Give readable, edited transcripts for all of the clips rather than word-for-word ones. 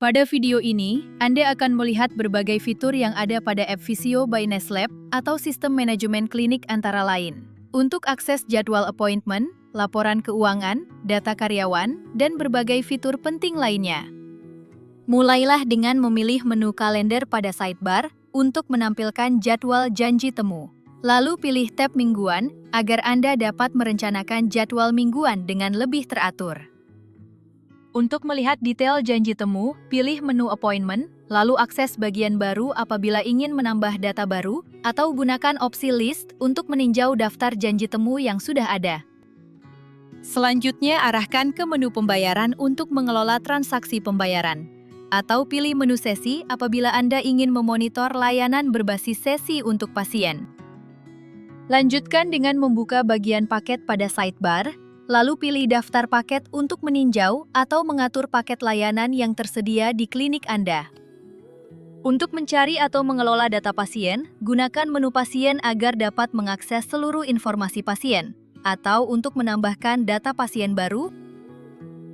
Pada video ini, Anda akan melihat berbagai fitur yang ada pada app Visio by Nestlab atau sistem manajemen klinik antara lain. Untuk akses jadwal appointment, laporan keuangan, data karyawan, dan berbagai fitur penting lainnya. Mulailah dengan memilih menu kalender pada sidebar untuk menampilkan jadwal janji temu. Lalu pilih tab mingguan agar Anda dapat merencanakan jadwal mingguan dengan lebih teratur. Untuk melihat detail janji temu, pilih menu appointment, lalu akses bagian baru apabila ingin menambah data baru, atau gunakan opsi list untuk meninjau daftar janji temu yang sudah ada. Selanjutnya, arahkan ke menu pembayaran untuk mengelola transaksi pembayaran. Atau pilih menu sesi apabila Anda ingin memonitor layanan berbasis sesi untuk pasien. Lanjutkan dengan membuka bagian paket pada sidebar, lalu pilih daftar paket untuk meninjau atau mengatur paket layanan yang tersedia di klinik Anda. Untuk mencari atau mengelola data pasien, gunakan menu pasien agar dapat mengakses seluruh informasi pasien. Atau untuk menambahkan data pasien baru,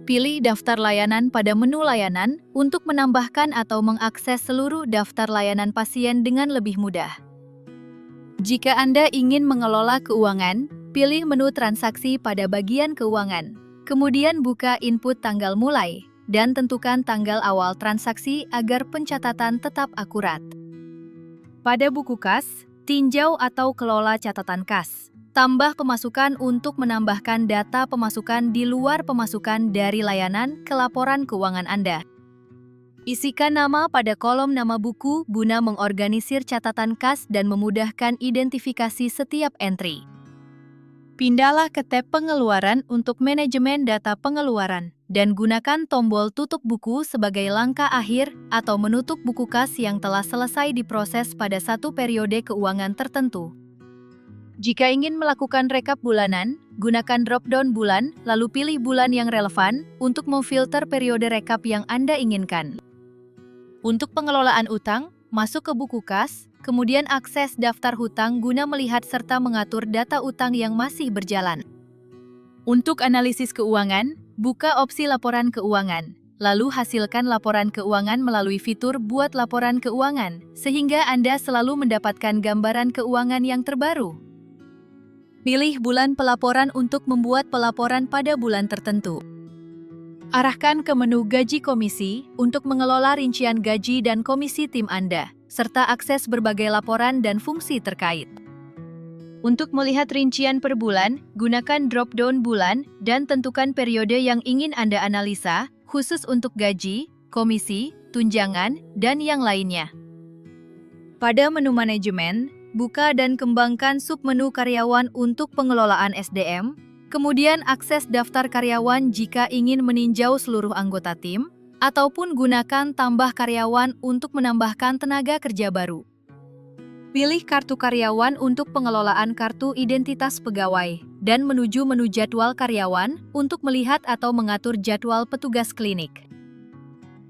pilih daftar layanan pada menu layanan untuk menambahkan atau mengakses seluruh daftar layanan pasien dengan lebih mudah. Jika Anda ingin mengelola keuangan, pilih menu transaksi pada bagian keuangan. Kemudian buka input tanggal mulai, dan tentukan tanggal awal transaksi agar pencatatan tetap akurat. Pada buku kas, tinjau atau kelola catatan kas. Tambah pemasukan untuk menambahkan data pemasukan di luar pemasukan dari layanan ke laporan keuangan Anda. Isikan nama pada kolom nama buku guna mengorganisir catatan kas dan memudahkan identifikasi setiap entry. Pindahlah ke tab pengeluaran untuk manajemen data pengeluaran, dan gunakan tombol tutup buku sebagai langkah akhir atau menutup buku kas yang telah selesai diproses pada satu periode keuangan tertentu. Jika ingin melakukan rekap bulanan, gunakan drop-down bulan, lalu pilih bulan yang relevan untuk memfilter periode rekap yang Anda inginkan. Untuk pengelolaan utang, masuk ke buku kas, kemudian akses daftar hutang guna melihat serta mengatur data utang yang masih berjalan. Untuk analisis keuangan, buka opsi laporan keuangan, lalu hasilkan laporan keuangan melalui fitur Buat Laporan Keuangan, sehingga Anda selalu mendapatkan gambaran keuangan yang terbaru. Pilih bulan pelaporan untuk membuat pelaporan pada bulan tertentu. Arahkan ke menu Gaji Komisi untuk mengelola rincian gaji dan komisi tim Anda, serta akses berbagai laporan dan fungsi terkait. Untuk melihat rincian per bulan, gunakan drop-down bulan dan tentukan periode yang ingin Anda analisa, khusus untuk gaji, komisi, tunjangan, dan yang lainnya. Pada menu manajemen, buka dan kembangkan submenu karyawan untuk pengelolaan SDM, kemudian akses daftar karyawan jika ingin meninjau seluruh anggota tim, ataupun gunakan tambah karyawan untuk menambahkan tenaga kerja baru. Pilih kartu karyawan untuk pengelolaan kartu identitas pegawai, dan menuju menu jadwal karyawan untuk melihat atau mengatur jadwal petugas klinik.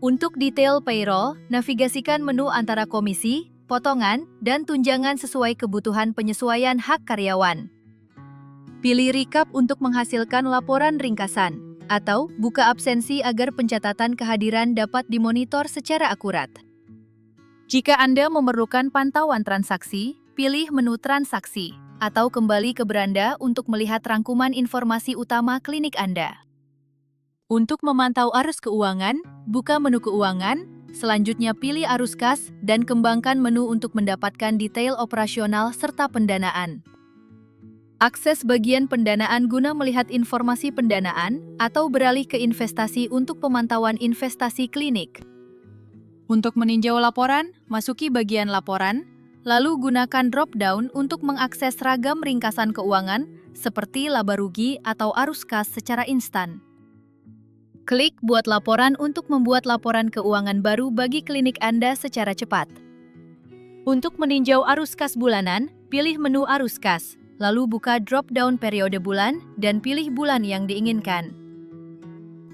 Untuk detail payroll, navigasikan menu antara komisi, potongan, dan tunjangan sesuai kebutuhan penyesuaian hak karyawan. Pilih recap untuk menghasilkan laporan ringkasan, atau buka absensi agar pencatatan kehadiran dapat dimonitor secara akurat. Jika Anda memerlukan pantauan transaksi, pilih menu transaksi, atau kembali ke beranda untuk melihat rangkuman informasi utama klinik Anda. Untuk memantau arus keuangan, buka menu keuangan, selanjutnya pilih arus kas, dan kembangkan menu untuk mendapatkan detail operasional serta pendanaan. Akses bagian pendanaan guna melihat informasi pendanaan atau beralih ke investasi untuk pemantauan investasi klinik. Untuk meninjau laporan, masuki bagian laporan, lalu gunakan drop-down untuk mengakses ragam ringkasan keuangan seperti laba rugi atau arus kas secara instan. Klik Buat Laporan untuk membuat laporan keuangan baru bagi klinik Anda secara cepat. Untuk meninjau arus kas bulanan, pilih menu arus kas, lalu buka drop-down periode bulan dan pilih bulan yang diinginkan.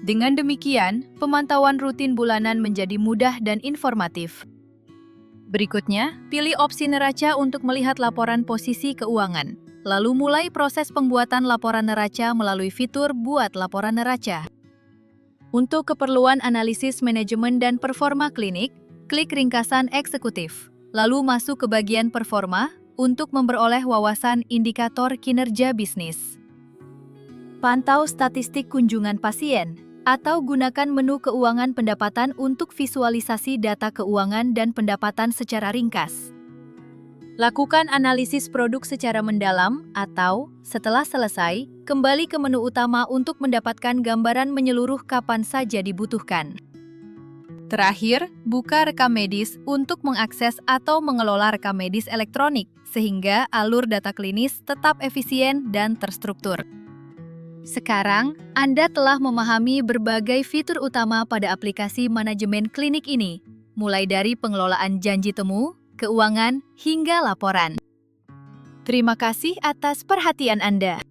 Dengan demikian, pemantauan rutin bulanan menjadi mudah dan informatif. Berikutnya, pilih opsi neraca untuk melihat laporan posisi keuangan, lalu mulai proses pembuatan laporan neraca melalui fitur Buat Laporan Neraca. Untuk keperluan analisis manajemen dan performa klinik, klik ringkasan eksekutif, lalu masuk ke bagian performa untuk memperoleh wawasan indikator kinerja bisnis. Pantau statistik kunjungan pasien, atau gunakan menu keuangan pendapatan untuk visualisasi data keuangan dan pendapatan secara ringkas. Lakukan analisis produk secara mendalam atau, setelah selesai, kembali ke menu utama untuk mendapatkan gambaran menyeluruh kapan saja dibutuhkan. Terakhir, buka rekam medis untuk mengakses atau mengelola rekam medis elektronik, sehingga alur data klinis tetap efisien dan terstruktur. Sekarang, Anda telah memahami berbagai fitur utama pada aplikasi manajemen klinik ini, mulai dari pengelolaan janji temu, keuangan, hingga laporan. Terima kasih atas perhatian Anda.